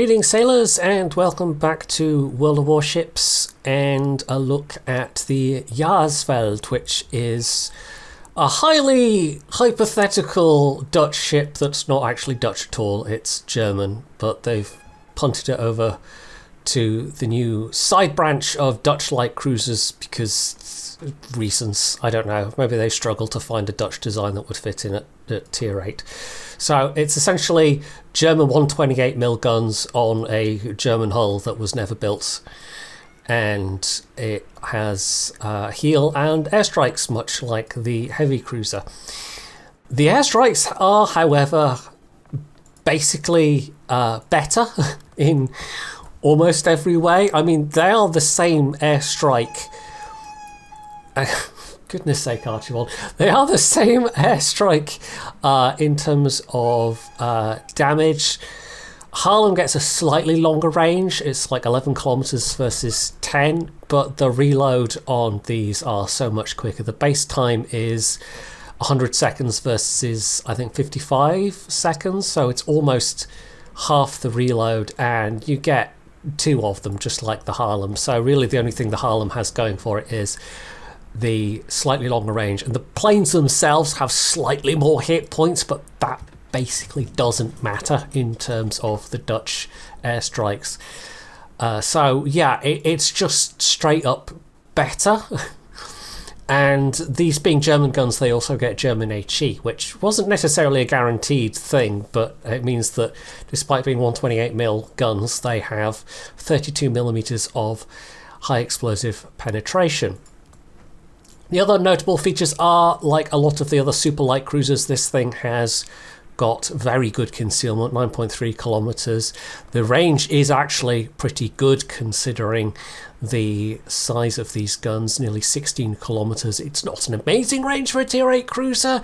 Greetings sailors and welcome back to World of Warships and a look at the Jaarsveld, which is a highly hypothetical Dutch ship that's not actually Dutch at all, it's German, but they've punted it over to the new side branch of Dutch light cruisers because reasons, I don't know, maybe they struggle to find a Dutch design that would fit in at tier 8. So it's essentially German 128mm guns on a German hull that was never built, and it has heel and airstrikes much like the heavy cruiser. The airstrikes are, however, basically better in almost every way. I mean, they are the same airstrike. Goodness sake, Archibald. They are the same airstrike in terms of damage. Haarlem gets a slightly longer range. It's like 11 kilometers versus 10, but the reload on these are so much quicker. The base time is 100 seconds versus, I think, 55 seconds, so it's almost half the reload, and you get 2 of them, just like the Haarlem. So really the only thing the Haarlem has going for it is the slightly longer range, and the planes themselves have slightly more hit points, but that basically doesn't matter in terms of the Dutch airstrikes. So yeah, it's just straight up better. And these being German guns, they also get German HE, which wasn't necessarily a guaranteed thing, but it means that despite being 128mm guns, they have 32mm of high explosive penetration. The other notable features are, like a lot of the other super light cruisers, this thing has got very good concealment, 9.3 kilometers. The range is actually pretty good considering the size of these guns, nearly 16 kilometers. It's not an amazing range for a tier 8 cruiser,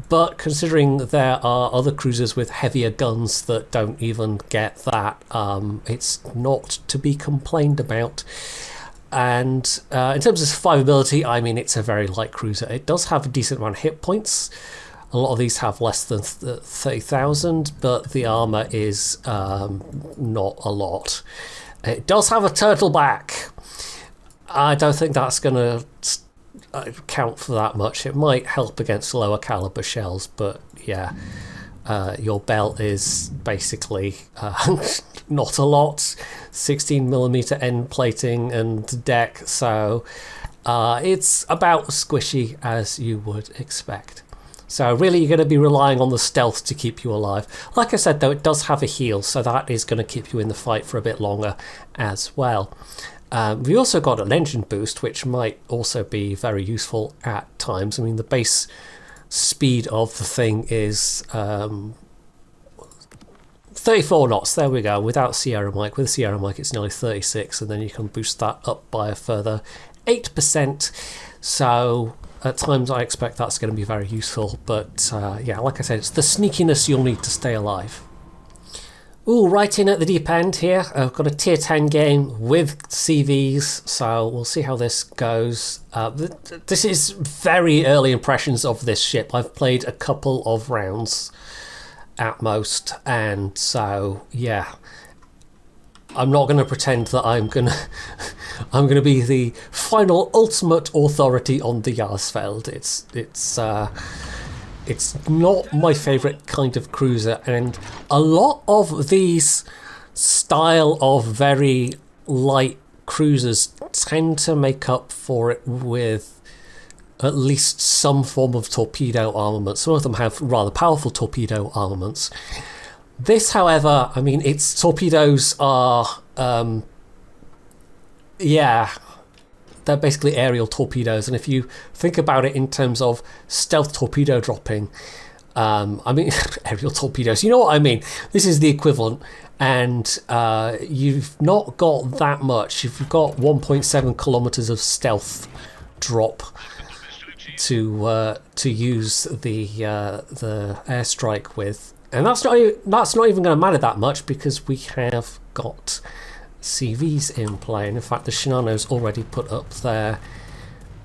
but considering there are other cruisers with heavier guns that don't even get that, it's not to be complained about. And in terms of survivability, I mean, it's a very light cruiser. It does have a decent amount of hit points. A lot of these have less than 30,000, but the armor is not a lot. It does have a turtle back. I don't think that's going to count for that much. It might help against lower caliber shells, but yeah, your belt is basically not a lot. 16mm end plating and deck, so it's about as squishy as you would expect. So really you're going to be relying on the stealth to keep you alive. Like I said though, it does have a heel, so that is going to keep you in the fight for a bit longer as well. We also got an engine boost, which might also be very useful at times. I mean, the base speed of the thing is 34 knots, there we go, without Sierra Mike. With Sierra Mike it's nearly 36, and then you can boost that up by a further 8%. So at times I expect that's going to be very useful, but yeah, like I said, it's the sneakiness you'll need to stay alive. Ooh, right in at the deep end here. I've got a tier 10 game with CVs, so we'll see how this goes. This is very early impressions of this ship. I've played a couple of rounds at most, and so yeah, I'm not going to pretend that I'm going to be the final ultimate authority on the Jaarsveld. It's not my favorite kind of cruiser, and a lot of these style of very light cruisers tend to make up for it with at least some form of torpedo armament. Some of them have rather powerful torpedo armaments. This, however, I mean, its torpedoes are, yeah, they're basically aerial torpedoes. And if you think about it in terms of stealth torpedo dropping, I mean, aerial torpedoes, you know what I mean? This is the equivalent. And you've not got that much. You've got 1.7 kilometers of stealth drop to use the airstrike with, and that's not even going to matter that much because we have got CVs in play. And in fact, the Shinano's already put up their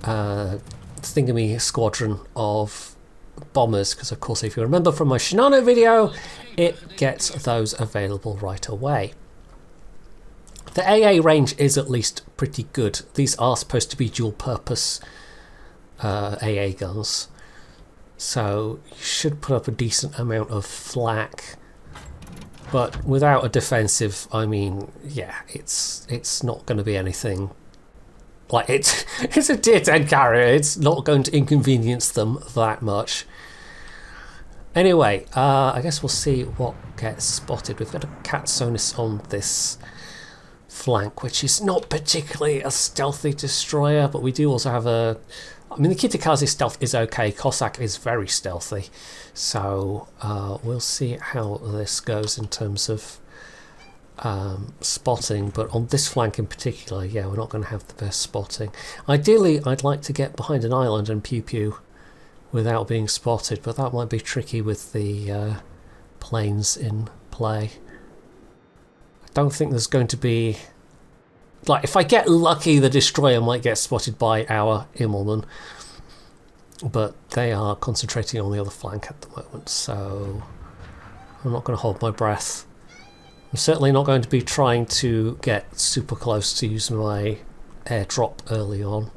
thingamy squadron of bombers, because of course, if you remember from my Shinano video, it gets those available right away. The AA range is at least pretty good. These are supposed to be dual purpose AA guns, so you should put up a decent amount of flak. But without a defensive, I mean, yeah, it's not going to be anything. Like, it's a tier 10 carrier. It's not going to inconvenience them that much. Anyway, I guess we'll see what gets spotted. We've got a cat sonus on this flank, which is not particularly a stealthy destroyer, but we do also have a... I mean, the Kitakaze stealth is okay. Cossack is very stealthy. So we'll see how this goes in terms of spotting. But on this flank in particular, yeah, we're not going to have the best spotting. Ideally, I'd like to get behind an island and pew-pew without being spotted, but that might be tricky with the planes in play. I don't think there's going to be... Like, if I get lucky, the destroyer might get spotted by our Immelmann, but they are concentrating on the other flank at the moment, so I'm not going to hold my breath. I'm certainly not going to be trying to get super close to use my airdrop early on.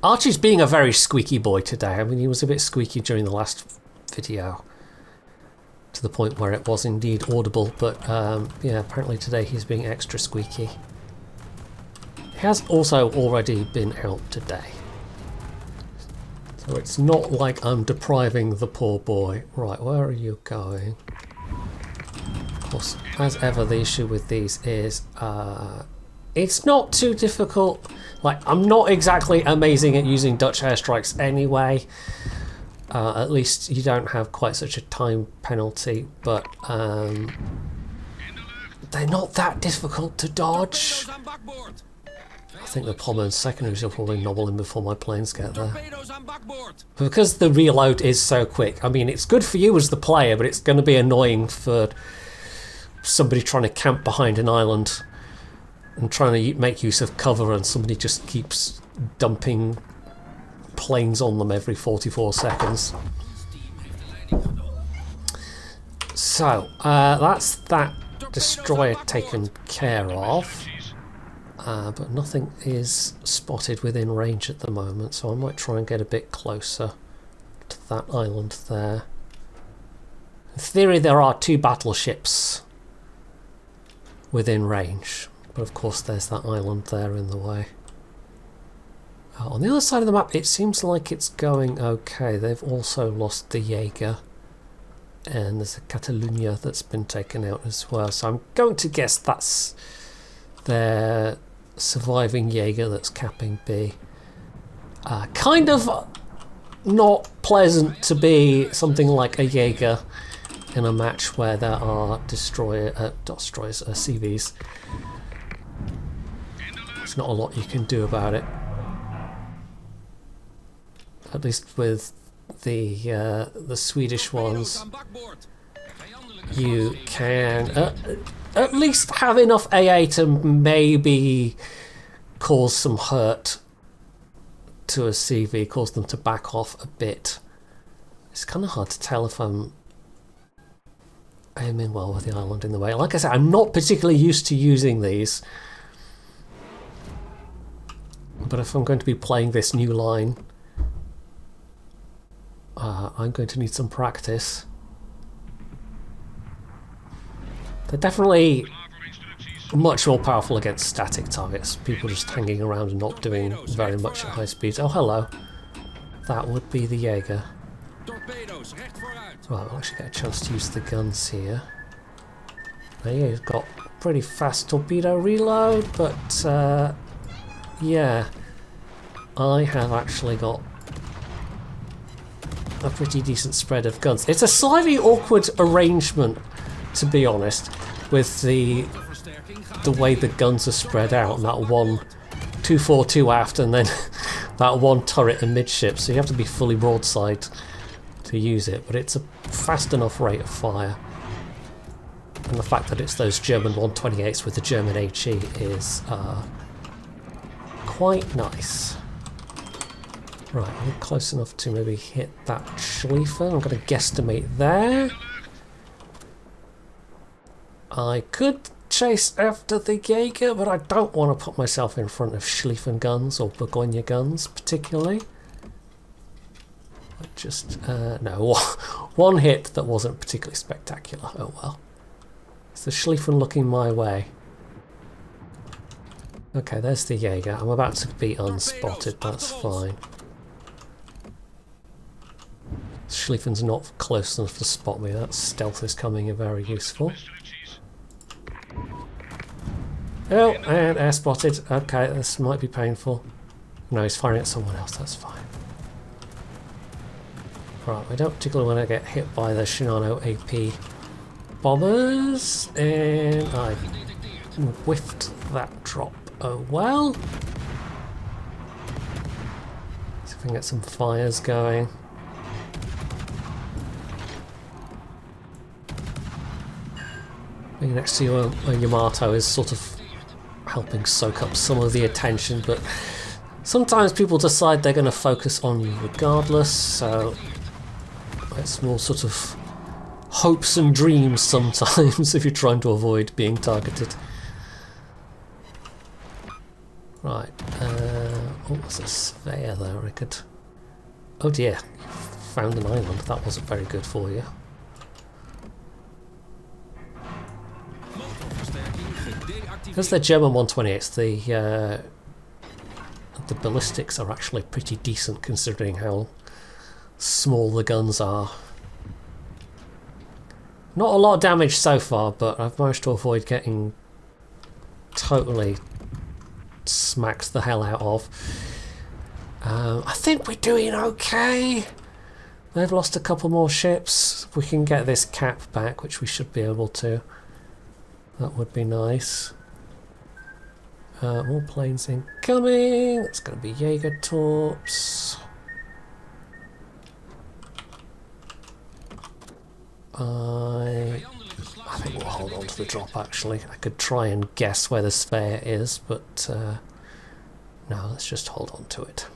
Archie's being a very squeaky boy today. I mean, he was a bit squeaky during the last video, to the point where it was indeed audible, but yeah, apparently today he's being extra squeaky. He has also already been out today, so it's not like I'm depriving the poor boy. Right, where are you going? Of course, as ever, the issue with these is it's not too difficult. Like, I'm not exactly amazing at using Dutch airstrikes anyway. At least you don't have quite such a time penalty, but they're not that difficult to dodge. I think the bomber and secondaries will probably nobble in before my planes get there. But because the reload is so quick, I mean, it's good for you as the player, but it's going to be annoying for somebody trying to camp behind an island and trying to make use of cover, and somebody just keeps dumping planes on them every 44 seconds. So that's that destroyer taken care of, but nothing is spotted within range at the moment, so I might try and get a bit closer to that island there. In theory, there are 2 battleships within range, but of course there's that island there in the way. On the other side of the map, it seems like it's going okay. They've also lost the Jaeger, and there's a Catalunya that's been taken out as well. So I'm going to guess that's their surviving Jaeger that's capping B. Kind of not pleasant to be something like a Jaeger in a match where there are CVs. There's not a lot you can do about it. At least with the Swedish ones, you can at least have enough AA to maybe cause some hurt to a CV, cause them to back off a bit. It's kind of hard to tell if I'm aiming well with the island in the way. Like I said, I'm not particularly used to using these, but if I'm going to be playing this new line, I'm going to need some practice. They're definitely much more powerful against static targets, people just hanging around and not doing very much at high speeds. Oh, hello. That would be the Jaeger. Right, I'll actually get a chance to use the guns here. Now, yeah, he's got pretty fast torpedo reload, but yeah, I have actually got a pretty decent spread of guns. It's a slightly awkward arrangement, to be honest, with the way the guns are spread out, and that one 242 aft and then that one turret and midship, so you have to be fully broadside to use it, but it's a fast enough rate of fire. And the fact that it's those German 128s with the German HE is quite nice. Right, I'm close enough to maybe hit that Schliefer. I'm going to guesstimate there. I could chase after the Jaeger, but I don't want to put myself in front of Schlieffen guns or Burgoyne guns particularly. Just, no, one hit that wasn't particularly spectacular. Oh well. Is the Schlieffen looking my way? Okay, there's the Jaeger. I'm about to be unspotted, that's fine. Schlieffen's not close enough to spot me. That stealth is coming in very useful. Oh, and air spotted. Okay, this might be painful. No, he's firing at someone else, that's fine. Right, we don't particularly want to get hit by the Shinano AP bombers, and I whiffed that drop. Oh well. See if we can get some fires going. Being next to your Yamato is sort of helping soak up some of the attention, but sometimes people decide they're going to focus on you regardless, so it's more sort of hopes and dreams sometimes if you're trying to avoid being targeted. Right, oh, there's a sphere there I could... Oh dear, found an island, that wasn't very good for you. Because they're German 128s, the ballistics are actually pretty decent considering how small the guns are. Not a lot of damage so far, but I've managed to avoid getting totally smacked the hell out of. I think we're doing okay. They've lost a couple more ships. If we can get this cap back, which we should be able to, that would be nice. More planes incoming. That's going to be Jaeger torps. I think we'll hold on to the drop actually. I could try and guess where the sphere is, but no, let's just hold on to it.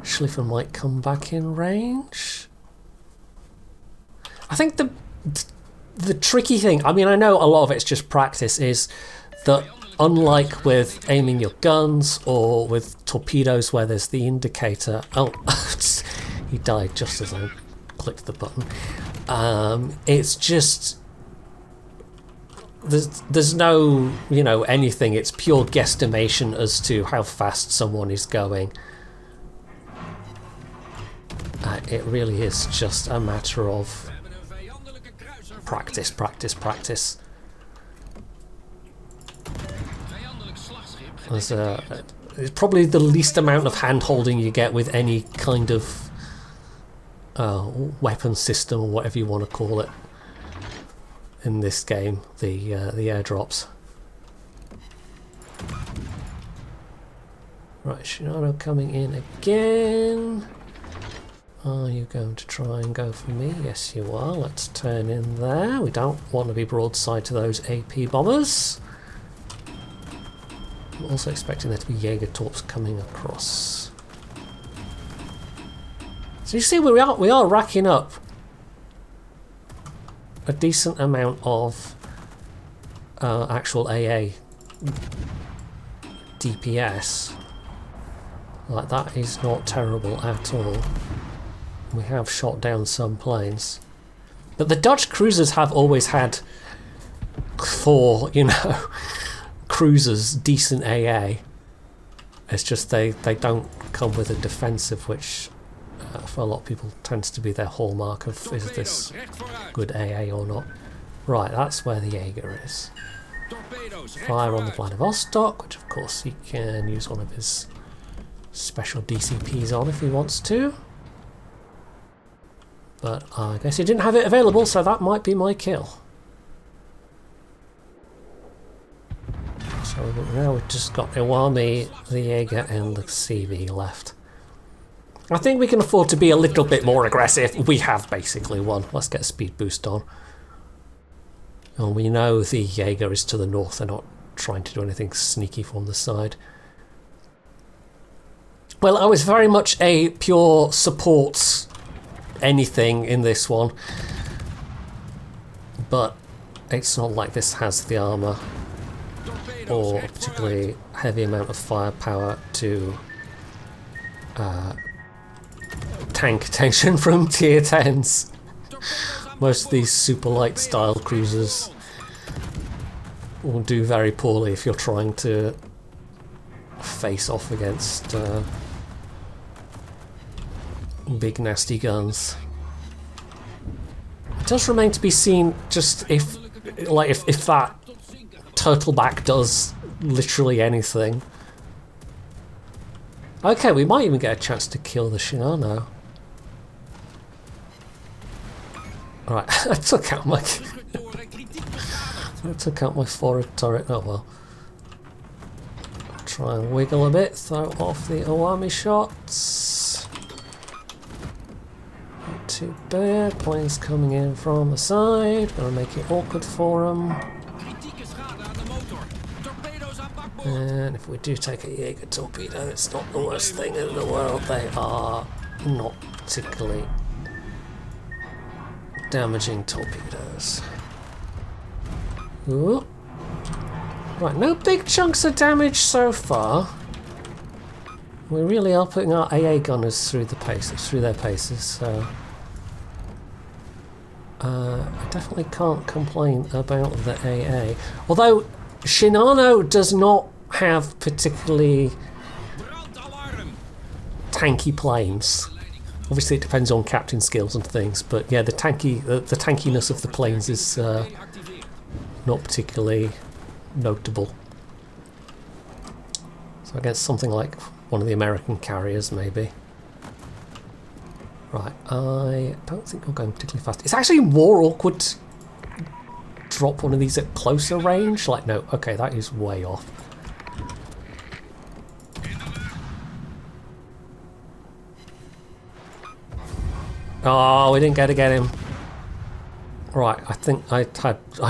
Schlieffen might come back in range. I think the tricky thing, I mean I know a lot of it's just practice, is that unlike with aiming your guns or with torpedoes where there's the indicator... Oh, he died just as I clicked the button. It's just... There's no, you know, anything. It's pure guesstimation as to how fast someone is going. It really is just a matter of practice, practice, practice. It's probably the least amount of hand-holding you get with any kind of weapon system or whatever you want to call it in this game, the airdrops. Right, Shinano coming in again. Are you going to try and go for me? Yes, you are. Let's turn in there. We don't want to be broadside to those AP bombers. I'm also expecting there to be Jaeger torps coming across. So you see, we are racking up a decent amount of actual AA DPS. Like, that is not terrible at all. We have shot down some planes. But the Dutch cruisers have always had, for, you know, cruisers, decent AA. It's just they don't come with a defensive, which for a lot of people tends to be their hallmark of, is this good AA or not. Right, that's where the Jaeger is. Fire on the Vladivostok, which of course he can use one of his special DCPs on if he wants to. But I guess he didn't have it available, so that might be my kill. So now we've just got Iwami, the Jaeger and the CB left. I think we can afford to be a little bit more aggressive. We have basically won. Let's get a speed boost on. And we know the Jaeger is to the north. They're not trying to do anything sneaky from the side. Well, I was very much a pure support anything in this one. but it's not like this has the armour or a particularly heavy amount of firepower to tank attention from tier 10s. Most of these super light style cruisers will do very poorly if you're trying to face off against big nasty guns. It does remain to be seen just if that turtleback does literally anything. Okay, we might even get a chance to kill the Shinano. Alright, I took out my forward turret. Oh well. Try and wiggle a bit, throw off the Owami shots. Not too bad. Planes coming in from the side. Gonna make it awkward for them. And if we do take a Jaeger torpedo, it's not the worst thing in the world. They are not particularly damaging torpedoes. Ooh. Right, no big chunks of damage so far. We really are putting our AA gunners through their paces, so I definitely can't complain about the AA. Although Shinano does not have particularly tanky planes. Obviously, it depends on captain skills and things, but yeah, the tankiness of the planes is not particularly notable. So I guess something like one of the American carriers, maybe. Right, I don't think we're going particularly fast. It's actually more awkward to drop one of these at closer range. Like, no, okay, that is way off. Oh, we didn't get to get him. Right, I think I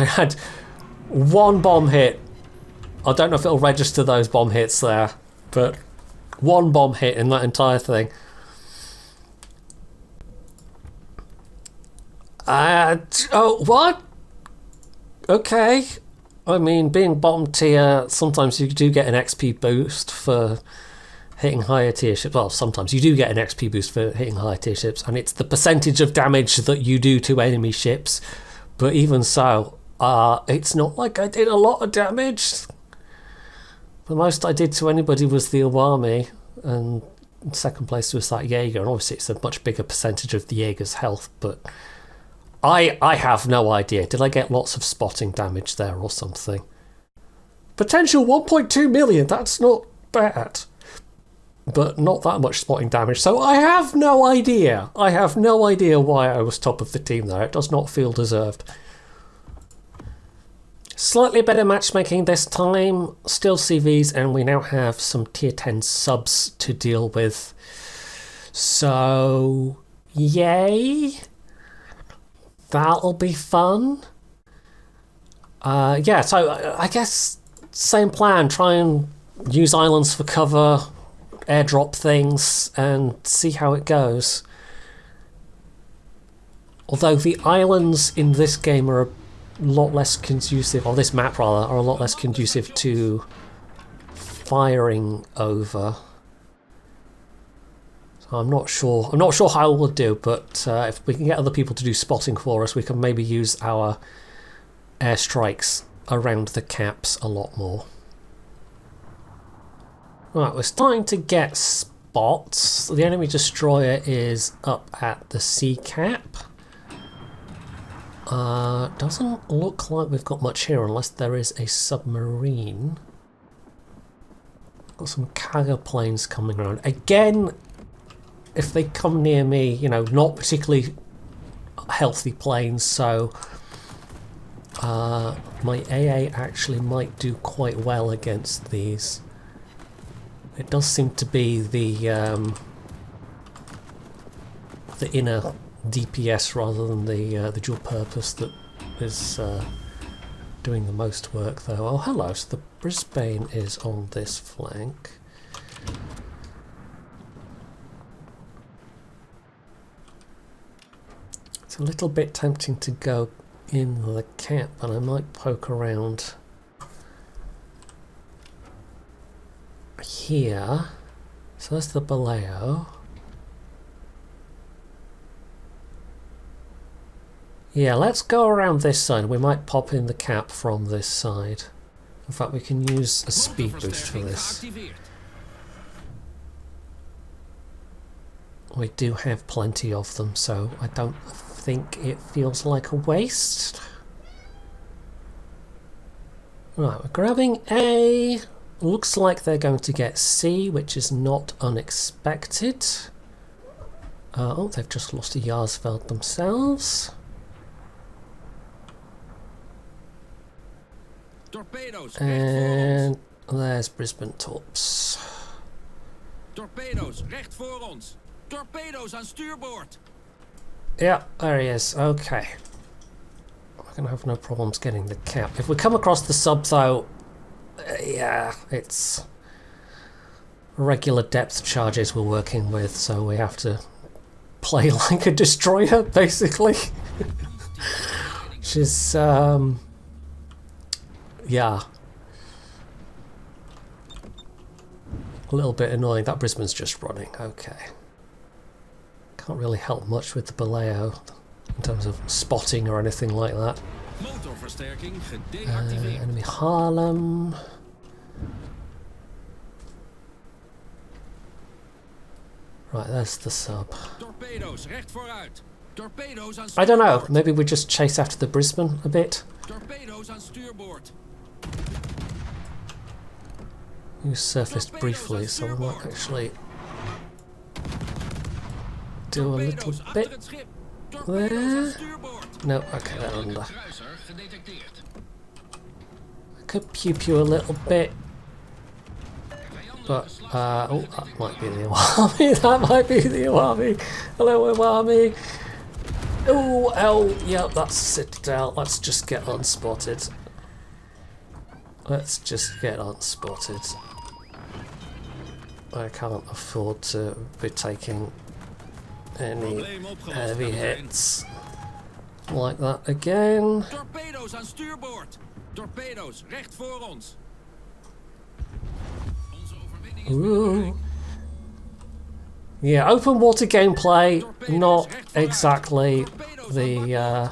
had one bomb hit. I don't know if it'll register those bomb hits there, but one bomb hit in that entire thing. Oh, what? Okay. I mean, being bottom tier, sometimes you do get an XP boost for hitting higher tier ships. Well, sometimes you do get an XP boost for hitting higher tier ships, and it's the percentage of damage that you do to enemy ships. But even so, it's not like I did a lot of damage. The most I did to anybody was the Owami, and in second place was that Jaeger, and obviously it's a much bigger percentage of the Jaeger's health, but I have no idea. Did I get lots of spotting damage there or something? Potential 1.2 million, that's not bad. But not that much spotting damage, so I have no idea. I have no idea why I was top of the team there. It does not feel deserved. Slightly better matchmaking this time. Still CVs, and we now have some tier 10 subs to deal with. So, yay. That'll be fun. Yeah, so I guess same plan. Try and use islands for cover, airdrop things, and see how it goes. Although the islands in this game are a lot less conducive, or this map rather, are a lot less conducive to firing over. So I'm not sure how we'll do, but if we can get other people to do spotting for us, we can maybe use our airstrikes around the caps a lot more. Right, we're starting to get spots. The enemy destroyer is up at the sea cap. Doesn't look like we've got much here unless there is a submarine. Got some cargo planes coming around. Again, if they come near me, you know, not particularly healthy planes, so my AA actually might do quite well against these. It does seem to be the inner DPS rather than the dual purpose that is doing the most work, though. Oh, hello. So the Brisbane is on this flank. It's a little bit tempting to go in the camp, and I might poke around here. So that's the Baleo. Yeah, let's go around this side. We might pop in the cap from this side. In fact, we can use a speed boost for this. We do have plenty of them, so I don't think it feels like a waste. Right, we're grabbing A. Looks like they're going to get C, which is not unexpected. Oh, they've just lost a Jaarsveld themselves. Torpedoes, And there's Brisbane Torps. Torpedoes, recht voor ons. Torpedoes aan stuurboord. Yeah, there he is. Okay. We're going to have no problems getting the cap. If we come across the sub, though, yeah, it's regular depth charges we're working with, so we have to play like a destroyer, basically. Which is, yeah, a little bit annoying. That Brisbane's just running. Okay. Can't really help much with the Baleo in terms of spotting or anything like that. Motorversterking gedeactiveerd. Enemy Haarlem. Right, there's the sub. Torpedoes, recht vooruit. Torpedoes aan stuurboord. I don't know, maybe we just chase after the Brisbane a bit. Torpedoes aan stuurboord. You surfaced briefly, so we might actually do a little bit there. No, okay, they're under. I could pew pew a little bit, but oh, that might be the Iwami. That might be the Iwami. Hello, Iwami. Oh, yeah, that's Citadel. Let's just get unspotted. Let's just get unspotted. I can't afford to be taking any heavy hits like that again. Torpedoes aan stuurboord. Torpedoes, recht voor ons. Ooh. Yeah, open water gameplay, not exactly the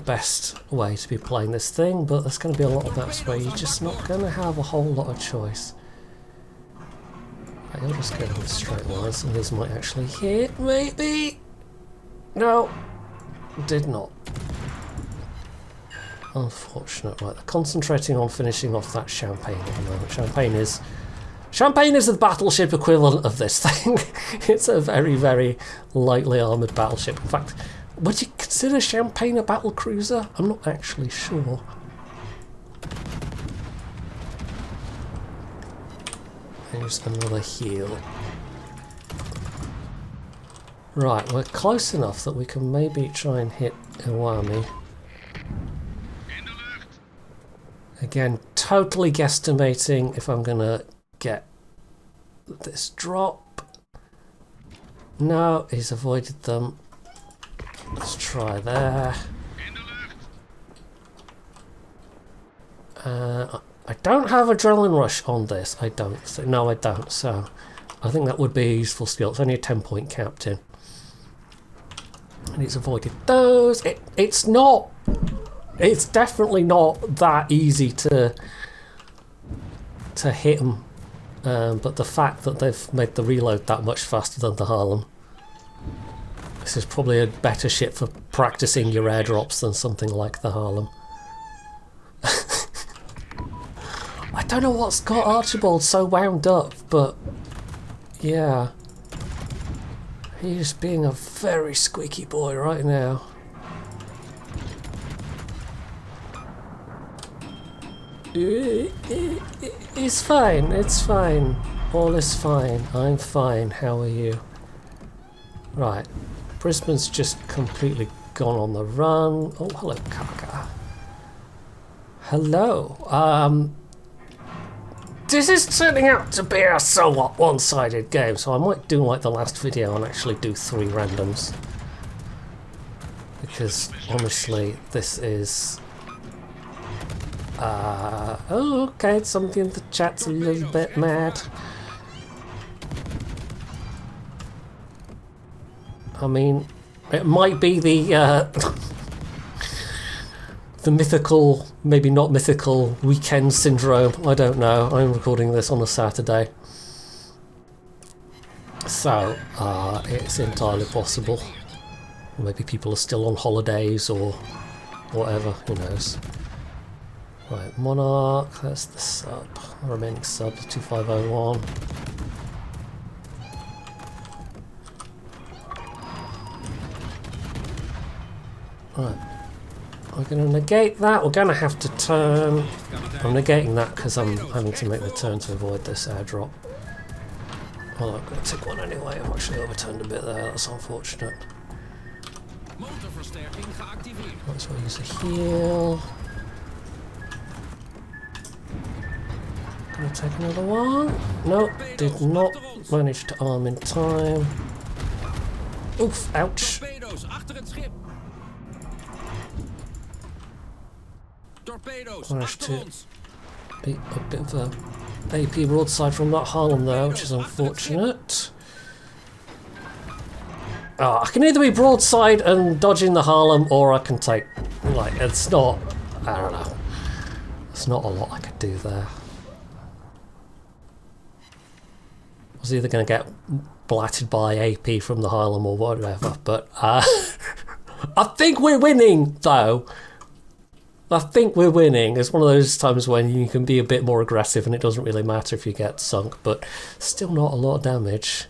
best way to be playing this thing, but there's going to be a lot of maps where you're just not going to have a whole lot of choice. I'll just go with straight lines. Some of these might actually hit, maybe. No, did not. Unfortunate. Right, they're concentrating on finishing off that Champagne at the moment. Champagne is the battleship equivalent of this thing. It's a very, very lightly armoured battleship. In fact, would you consider Champagne a battle cruiser? I'm not actually sure. Here's another heal. Right, we're close enough that we can maybe try and hit Iwami. Again, totally guesstimating if I'm gonna get this drop. No, he's avoided them. Let's try there. I don't have Adrenaline Rush on this, I don't. No, I don't, so I think that would be a useful skill. It's only a 10-point captain. And he's avoided those. It's not... It's definitely not that easy to hit them. But the fact that they've made the reload that much faster than the Haarlem. This is probably a better ship for practicing your airdrops than something like the Haarlem. I don't know what's got Archibald so wound up, but yeah. He's being a very squeaky boy right now. It's fine, it's fine. All is fine. I'm fine. How are you? Right. Brisbane's just completely gone on the run. Oh, hello, Kaka. Hello. This is turning out to be a somewhat one-sided game, so I might do like the last video and actually do 3 randoms. because honestly, this is... oh, okay, somebody in the chat's a little bit mad. I mean, it might be the the mythical, maybe not mythical, weekend syndrome. I don't know. I'm recording this on a Saturday. So, it's entirely possible. Maybe people are still on holidays or whatever, who knows. Right, Monarch, that's the sub. Remaining sub, 2501. Right, we're going to negate that. We're going to have to turn. I'm negating that because I'm having to make the turn to avoid this airdrop. Well, I'm going to take one anyway. I've actually overturned a bit there. That's unfortunate. Might as well use a heal. Gonna take another one. Nope, did not manage to arm in time. Oof, ouch. Managed to beat a bit of a AP broadside from that Harlem there, which is unfortunate. Oh, I can either be broadside and dodging the Harlem, or I can take, like, it's not, I don't know. There's not a lot I could do there. I was either going to get blatted by AP from the Harlem or whatever, but I think we're winning, though. I think we're winning. It's one of those times when you can be a bit more aggressive and it doesn't really matter if you get sunk, but still not a lot of damage.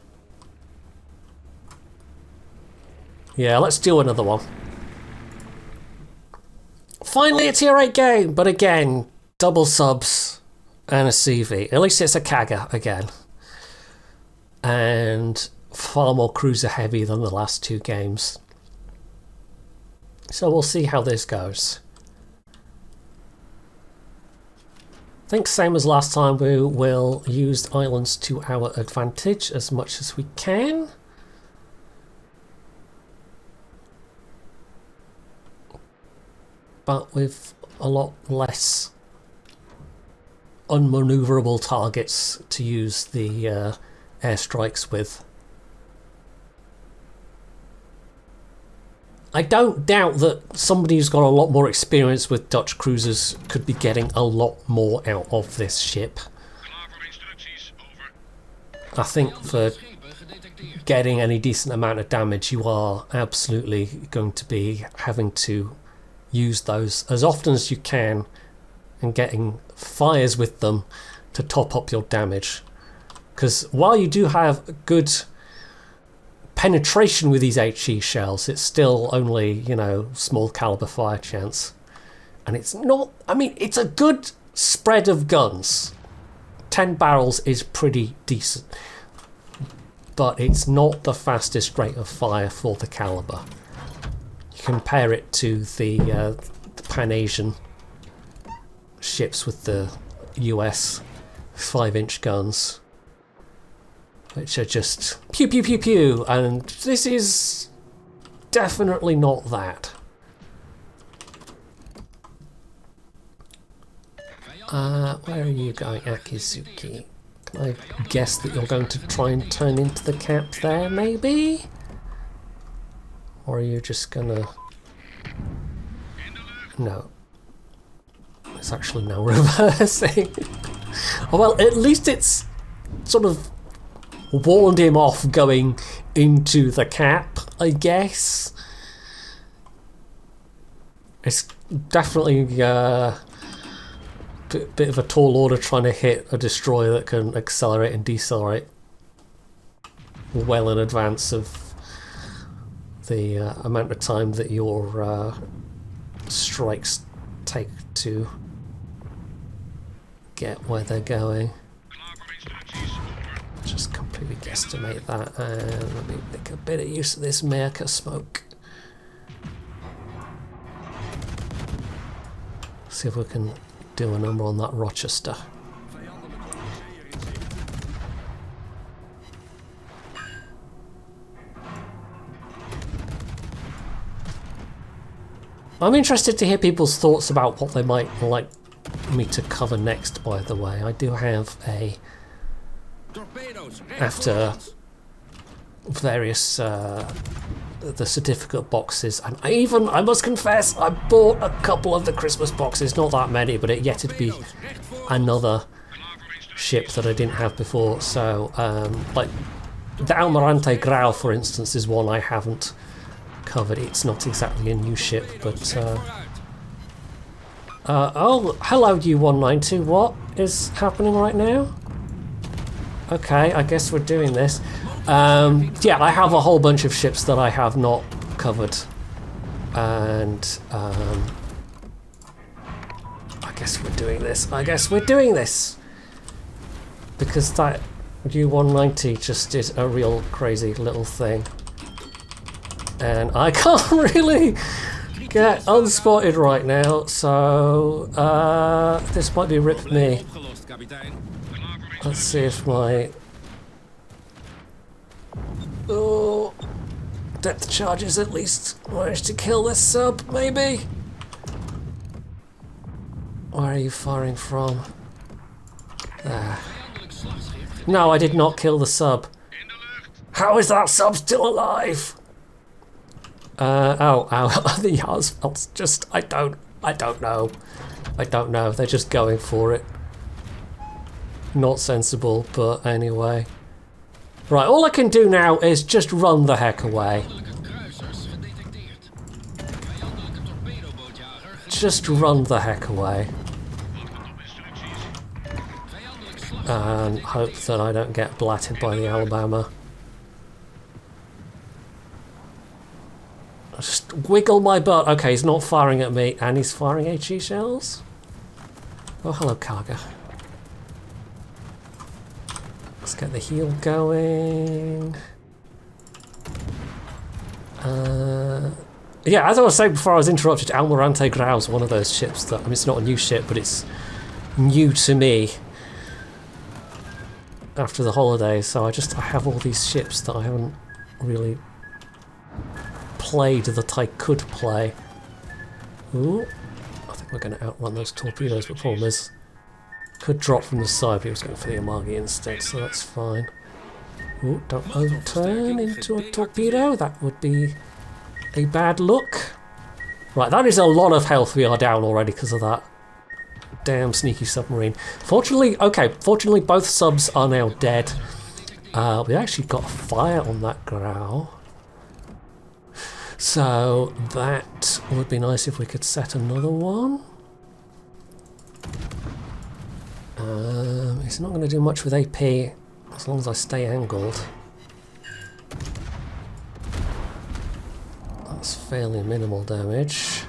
Yeah, let's do another one. Finally a tier 8 game, but again, double subs and a CV. At least it's a Kaga again. And far more cruiser heavy than the last two games. So we'll see how this goes. I think same as last time, we will use islands to our advantage as much as we can. But with a lot less unmaneuverable targets to use the airstrikes with. I don't doubt that somebody who's got a lot more experience with Dutch cruisers could be getting a lot more out of this ship. I think for getting any decent amount of damage, you are absolutely going to be having to use those as often as you can and getting fires with them to top up your damage. Because while you do have good penetration with these HE shells, it's still only, you know, small caliber fire chance. And it's not, I mean, it's a good spread of guns. 10 barrels is pretty decent. But it's not the fastest rate of fire for the caliber. You compare it to the Pan-Asian ships with the US 5-inch guns, which are just pew pew pew pew, and this is definitely not that. Where are you going, Akizuki? Can I guess that you're going to try and turn into the cap there, maybe? Or are you just gonna... No. It's actually no reversing. Oh, well, at least it's sort of warned him off going into the cap, I guess. It's definitely a bit of a tall order trying to hit a destroyer that can accelerate and decelerate well in advance of the amount of time that your strikes take to get where they're going. Just completely guesstimate that, and let me make a bit of use of this Merca smoke. See if we can do a number on that Rochester. I'm interested to hear people's thoughts about what they might like me to cover next, by the way. I do have a... Torpedo's recht After voor ons. various the certificate boxes, and I must confess, I bought a couple of the Christmas boxes, not that many, but it yet to be Torpedo's recht voor ons. another ship that I didn't have before. So like the Almirante Grau, for instance, is one I haven't covered. It's not exactly a new ship, but oh, hello U-192. What is happening right now? Okay, I guess we're doing this. Yeah, I have a whole bunch of ships that I have not covered, and I guess we're doing this. Because that U-190 just did a real crazy little thing, and I can't really get unspotted right now, so this might be rip me. Opgelost, kapitein. Let's see if my depth charges at least managed to kill this sub, maybe? Where are you firing from? There. No, I did not kill the sub. How is that sub still alive? Oh, the Jaarsveld's just, I don't know. They're just going for it. Not sensible, but anyway. Right, all I can do now is just run the heck away. Just run the heck away. And hope that I don't get blatted by the Alabama. Just wiggle my butt. Okay, he's not firing at me, and he's firing HE shells. Oh, hello, cargo. Let's get the heel going. Yeah, as I was saying before I was interrupted, Almirante Grau is one of those ships that, I mean, it's not a new ship, but it's new to me after the holidays. So I have all these ships that I haven't really played that I could play. Ooh, I think we're going to outrun those torpedoes, but the problem is, could drop from the side, but he was going for the Amagi instead, so that's fine. Ooh, don't overturn into a torpedo, that would be a bad look. Right, that is a lot of health we are down already because of that damn sneaky submarine. Fortunately both subs are now dead. We actually got a fire on that Grau. So that would be nice if we could set another one. It's not going to do much with AP as long as I stay angled. That's fairly minimal damage.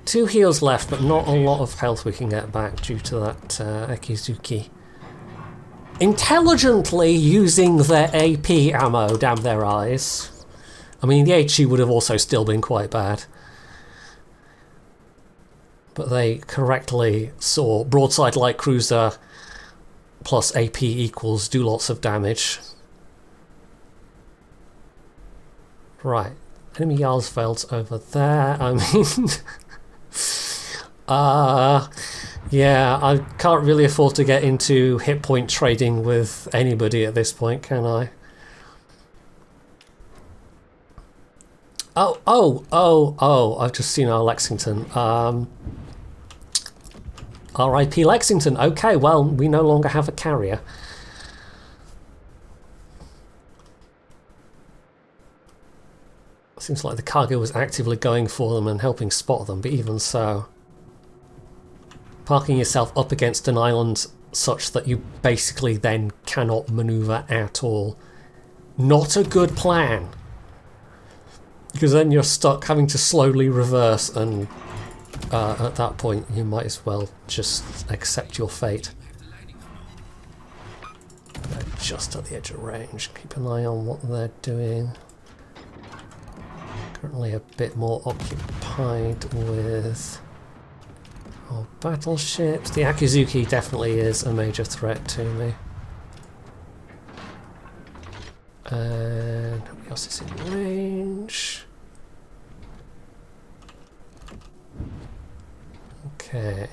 2 heals left, but not a lot of health we can get back due to that Ekizuki intelligently using their AP ammo, damn their eyes. I mean, the HE would have also still been quite bad. But they correctly saw broadside light cruiser plus AP equals do lots of damage. Right, enemy Jaarsveld's over there. I mean, yeah, I can't really afford to get into hit point trading with anybody at this point, can I? Oh, I've just seen our Lexington. RIP Lexington. Okay, well, we no longer have a carrier. Seems like the cargo was actively going for them and helping spot them, but even so, parking yourself up against an island such that you basically then cannot maneuver at all. Not a good plan. Because then you're stuck having to slowly reverse, and at that point you might as well just accept your fate. They're just at the edge of range. Keep an eye on what they're doing. Currently a bit more occupied with our battleships. The Akizuki definitely is a major threat to me. And nobody else is in range. Okay.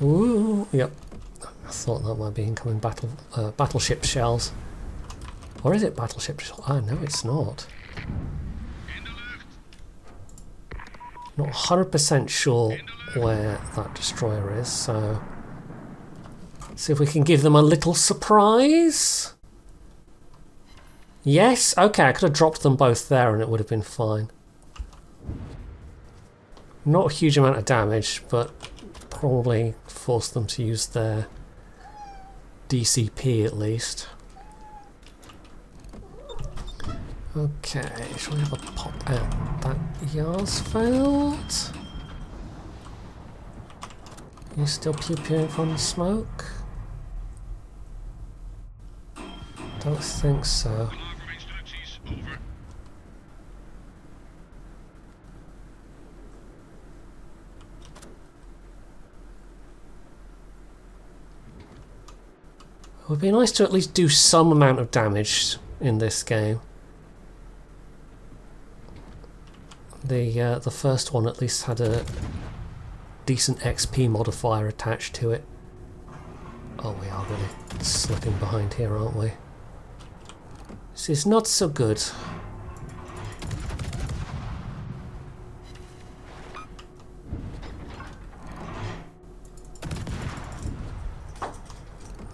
Ooh, yep. I thought that might be incoming battleship shells. Or is it battleship shells? Oh, no, it's not. Not 100% sure where that destroyer is, so... see if we can give them a little surprise. Yes? Okay, I could have dropped them both there and it would have been fine. Not a huge amount of damage, but probably forced them to use their DCP at least. Okay, shall we have a pop at that Jaarsveld? You still pew-pewing from the smoke? Don't think so. It would be nice to at least do some amount of damage in this game. The first one at least had a decent XP modifier attached to it. Oh, we are really slipping behind here, aren't we? This is not so good.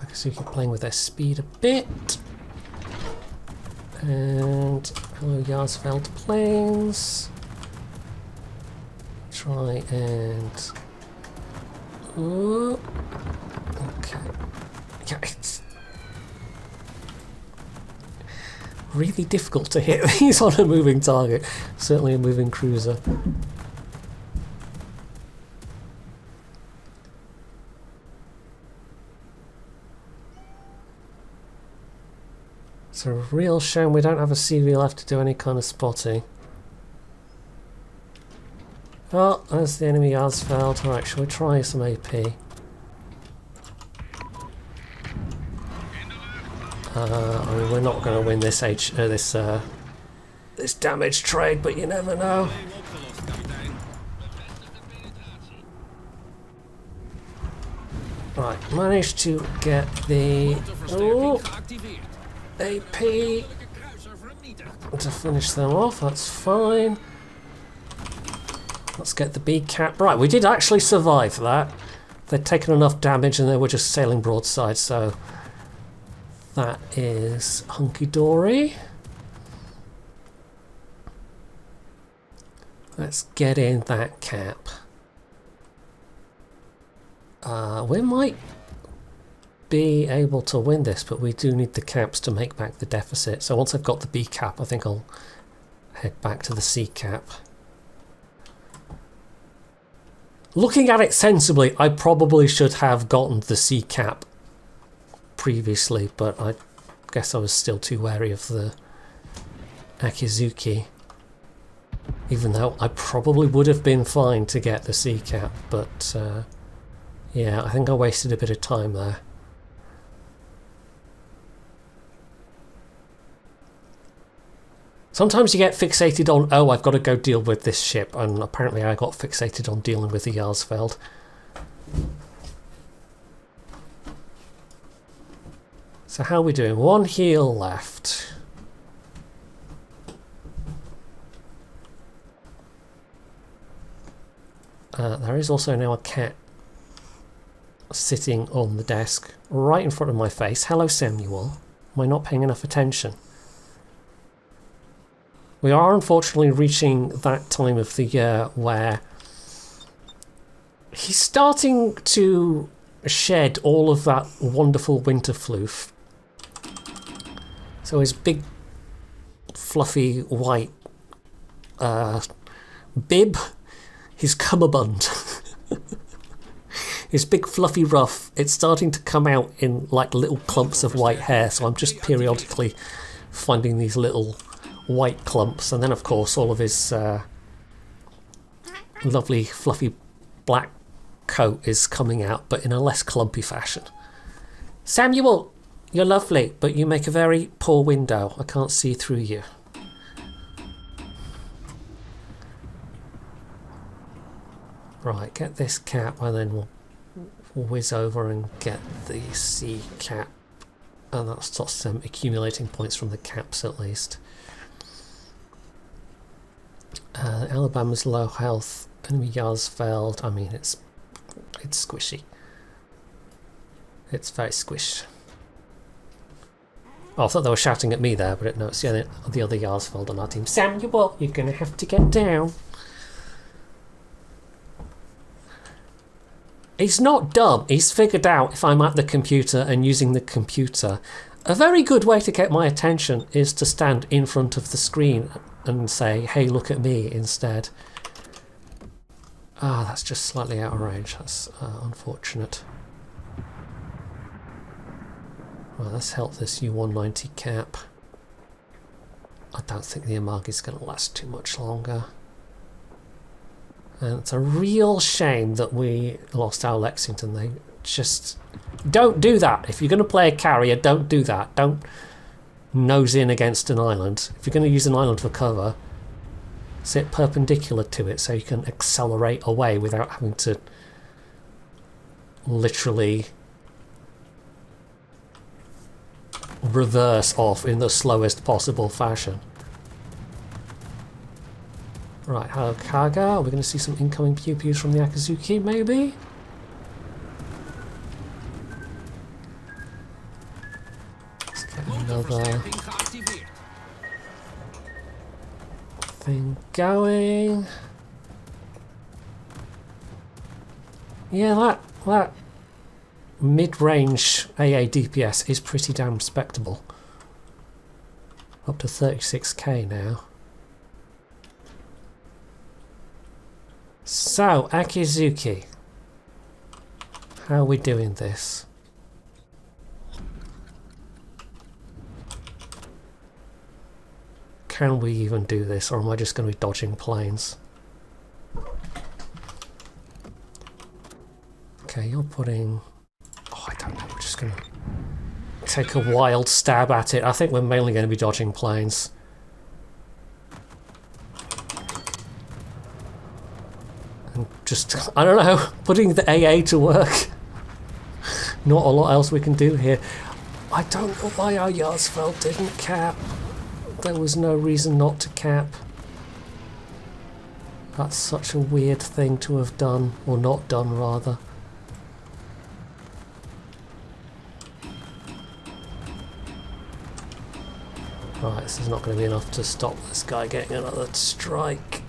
I can see you keep playing with their speed a bit. And hello, Jaarsveld planes. Try and... ooh. Okay. Yeah, it's really difficult to hit these on a moving target. Certainly a moving cruiser. It's a real shame we don't have a CV left to do any kind of spotting. Oh, there's the enemy Jaarsveld. Alright, shall we try some AP? I mean, we're not going to win this this damage trade, but you never know. Right, managed to get the AP to finish them off. That's fine. Let's get the B cap. Right, we did actually survive that. They'd taken enough damage and they were just sailing broadside, so that is hunky-dory. Let's get in that cap. We might be able to win this, but we do need the caps to make back the deficit. So once I've got the B cap, I think I'll head back to the C cap. Looking at it sensibly, I probably should have gotten the C cap previously, but I guess I was still too wary of the Akizuki. Even though I probably would have been fine to get the C cap, but yeah, I think I wasted a bit of time there. Sometimes you get fixated on, oh, I've got to go deal with this ship, and apparently I got fixated on dealing with the Jaarsveld. So how are we doing? One heal left. There is also now a cat sitting on the desk right in front of my face. Hello, Samuel. Am I not paying enough attention? We are unfortunately reaching that time of the year where he's starting to shed all of that wonderful winter floof. So his big fluffy white bib, his cummerbund, his big fluffy ruff, it's starting to come out in like little clumps of white hair, so I'm just periodically finding these little white clumps, and then of course all of his lovely fluffy black coat is coming out, but in a less clumpy fashion. Samuel, you're lovely, but you make a very poor window. I can't see through you. Right, get this cap and then we'll whiz over and get the C cap. And that stops them accumulating points from the caps at least. Alabama's low health. Enemy Jaarsveld. I mean, it's squishy. It's very squish. Oh, I thought they were shouting at me there, but no, it's the other Jaarsveld on our team. Samuel, you're going to have to get down. He's not dumb. He's figured out if I'm at the computer and using the computer, a very good way to get my attention is to stand in front of the screen and say, hey, look at me instead. Ah, that's just slightly out of range. That's unfortunate. Right, let's help this U-190 cap. I don't think the Amagi's going to last too much longer. And it's a real shame that we lost our Lexington. They just... Don't do that. If you're going to play a carrier, don't do that. Don't nose in against an island. If you're going to use an island for cover, sit perpendicular to it so you can accelerate away without having to literally reverse off in the slowest possible fashion. Right, hello Kaga. Are we going to see some incoming pew-pews from the Akazuki, maybe? Let's get another thing going. Yeah, that mid-range AA DPS is pretty damn respectable. Up to 36k now. So, Akizuki, how are we doing this? Can we even do this, or am I just going to be dodging planes? Okay, you're putting... Oh, I don't know, we're just going to take a wild stab at it. I think we're mainly going to be dodging planes. And just, I don't know, putting the AA to work. Not a lot else we can do here. I don't know why our Jaarsveld didn't cap. There was no reason not to cap. That's such a weird thing to have done, or not done rather. Right, this is not going to be enough to stop this guy getting another strike.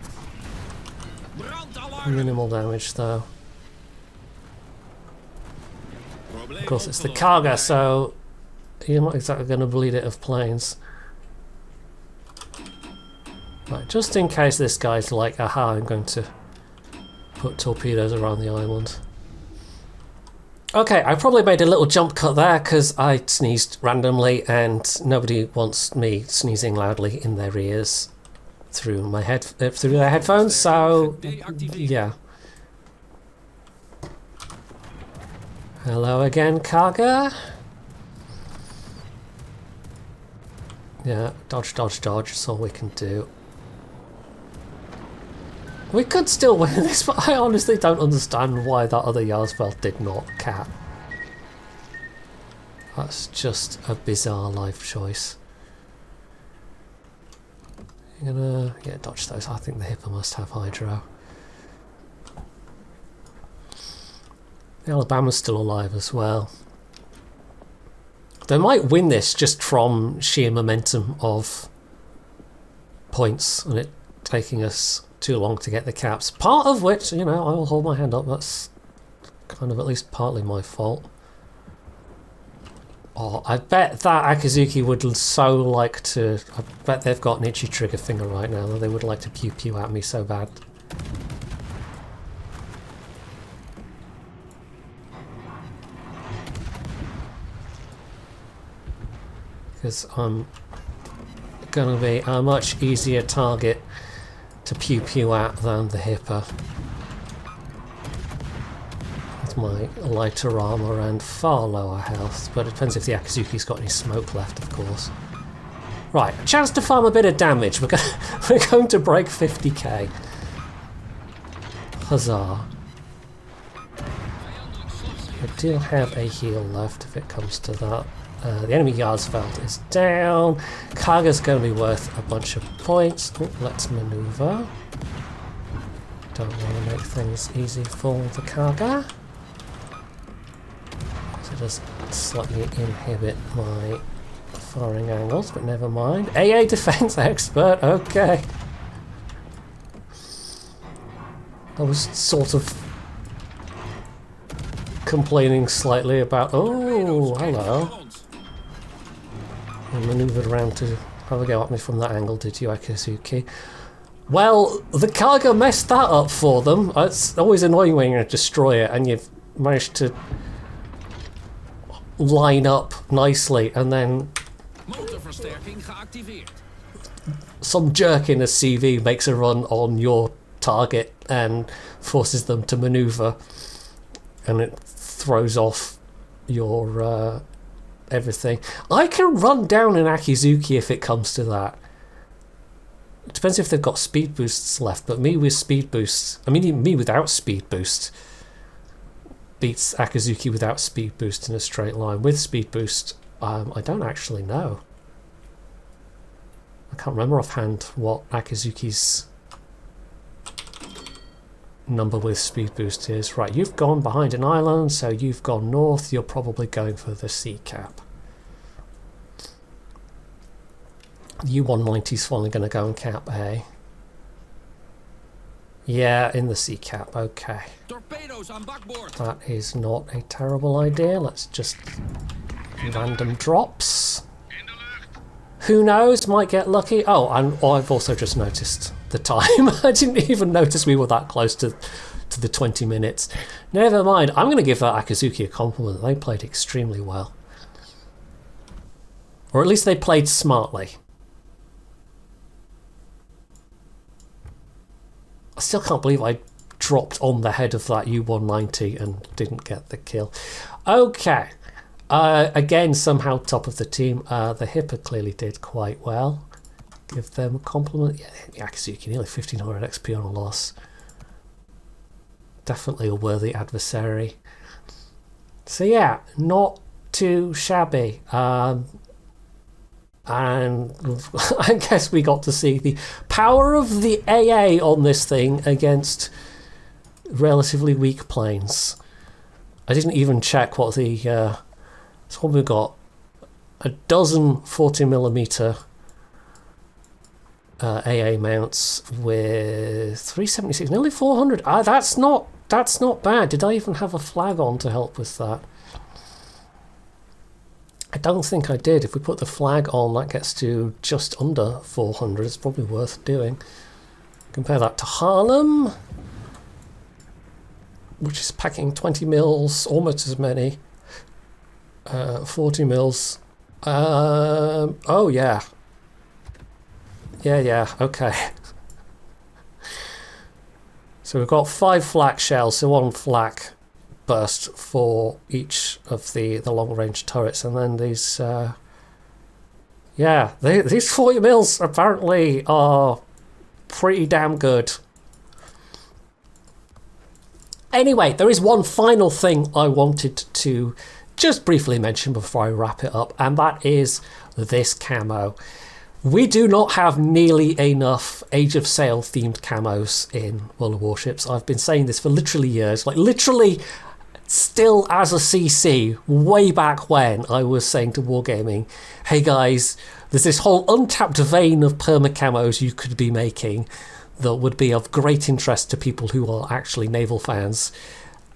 Minimal damage though. Of course it's the Kaga, so you're not exactly going to bleed it of planes. Right, just in case this guy's like, aha, I'm going to put torpedoes around the island. Okay, I probably made a little jump cut there because I sneezed randomly and nobody wants me sneezing loudly in their ears through my through their headphones, so yeah. Hello again, Kaga. Yeah, dodge, dodge, dodge, that's all we can do. We could still win this, but I honestly don't understand why that other Jaarsveld did not cap. That's just a bizarre life choice. You're gonna... yeah, dodge those. I think the Hipper must have Hydro. The Alabama's still alive as well. They might win this just from sheer momentum of points and it taking us too long to get the caps. Part of which, you know, I will hold my hand up, that's kind of at least partly my fault. Oh, I bet that Akazuki would so like to... I bet they've got an itchy trigger finger right now. They would like to pew-pew at me so bad. Because I'm going to be a much easier target to pew-pew at than the Hipper. With my lighter armour and far lower health, but it depends if the Akazuki's got any smoke left, of course. Right, a chance to farm a bit of damage. We're going to break 50k. Huzzah. I do have a heal left if it comes to that. The enemy Jaarsveld is down. Karga's going to be worth a bunch of points. Ooh, let's maneuver. Don't want to make things easy for the Karga. So it does slightly inhibit my firing angles, but never mind. AA defense expert, okay. I was sort of complaining slightly about, oh, hello. You manoeuvred around to have a go at me from that angle, did you, Akazuki? Well, the Karga messed that up for them. It's always annoying when you're going to destroy it and you've managed to line up nicely and then some jerk in a CV makes a run on your target and forces them to maneuver, and it throws off your everything. I can run down an Akizuki if it comes to that. It depends if they've got speed boosts left, but me with speed boosts, I mean me without speed boost beats Akazuki without speed boost in a straight line. With speed boost, I don't actually know. I can't remember offhand what Akazuki's number with speed boost is. Right, you've gone behind an island, so you've gone north. You're probably going for the sea cap. U-190's finally going to go and cap A. Yeah, in the sea cap, okay. Torpedoes on backboard. That is not a terrible idea. Let's just random drops. Who knows, might get lucky. Oh, and I've also just noticed the time. I didn't even notice we were that close to the 20 minutes. Never mind, I'm going to give Akazuki a compliment. They played extremely well. Or at least they played smartly. I still can't believe I dropped on the head of that U-190 and didn't get the kill. Okay. Again, somehow top of the team. The Hipper clearly did quite well. Give them a compliment. Yeah, Akazuki, nearly 1500 XP on a loss. Definitely a worthy adversary. So yeah, not too shabby. And I guess we got to see the power of the AA on this thing against relatively weak planes. I didn't even check what the... so what we've got. A dozen 40mm AA mounts with 376, nearly 400. That's not bad. Did I even have a flag on to help with that? I don't think I did. If we put the flag on, that gets to just under 400. It's probably worth doing. Compare that to Harlem, which is packing 20 mils, almost as many. 40 mils. Oh yeah. Yeah, okay. So we've got 5 flak shells, so 1 flak burst for each of the long-range turrets, and then these these 40 mils apparently are pretty damn good. Anyway, there is one final thing I wanted to just briefly mention before I wrap it up, and that is this camo. We do not have nearly enough Age of Sail themed camos in World of Warships. I've been saying this for literally years, like literally still as a CC, way back when I was saying to Wargaming, hey guys, there's this whole untapped vein of perma camos you could be making that would be of great interest to people who are actually naval fans.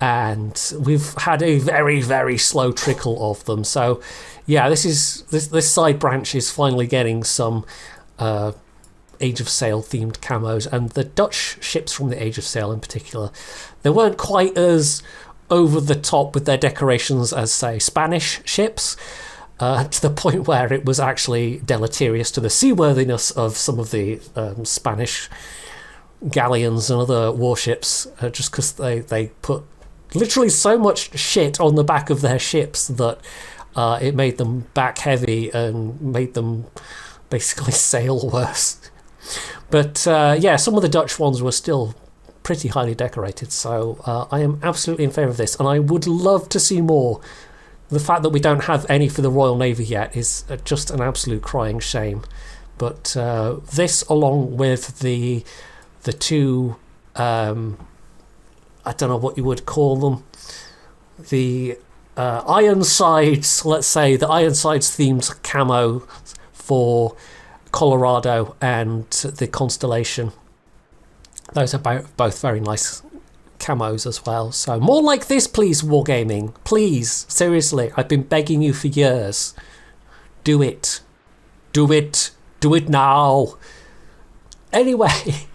And we've had a very, very slow trickle of them. So yeah, this side branch is finally getting some Age of Sail themed camos, and the Dutch ships from the Age of Sail in particular, they weren't quite as over the top with their decorations as, say, Spanish ships, to the point where it was actually deleterious to the seaworthiness of some of the Spanish galleons and other warships, just because they put literally so much shit on the back of their ships that it made them back heavy and made them basically sail worse. But yeah, some of the Dutch ones were still pretty highly decorated. So I am absolutely in favour of this, and I would love to see more. The fact that we don't have any for the Royal Navy yet is just an absolute crying shame. But this, along with the two, I don't know what you would call them, the Ironsides, let's say, the Ironsides themed camo for Colorado and the Constellation. Those are both very nice camos as well. So more like this, please, Wargaming. Please, seriously, I've been begging you for years. Do it. Do it. Do it now. Anyway,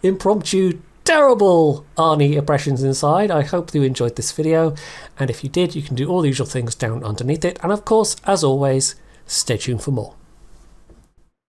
impromptu, terrible Arnie impressions inside. I hope you enjoyed this video. And if you did, you can do all the usual things down underneath it. And of course, as always, stay tuned for more.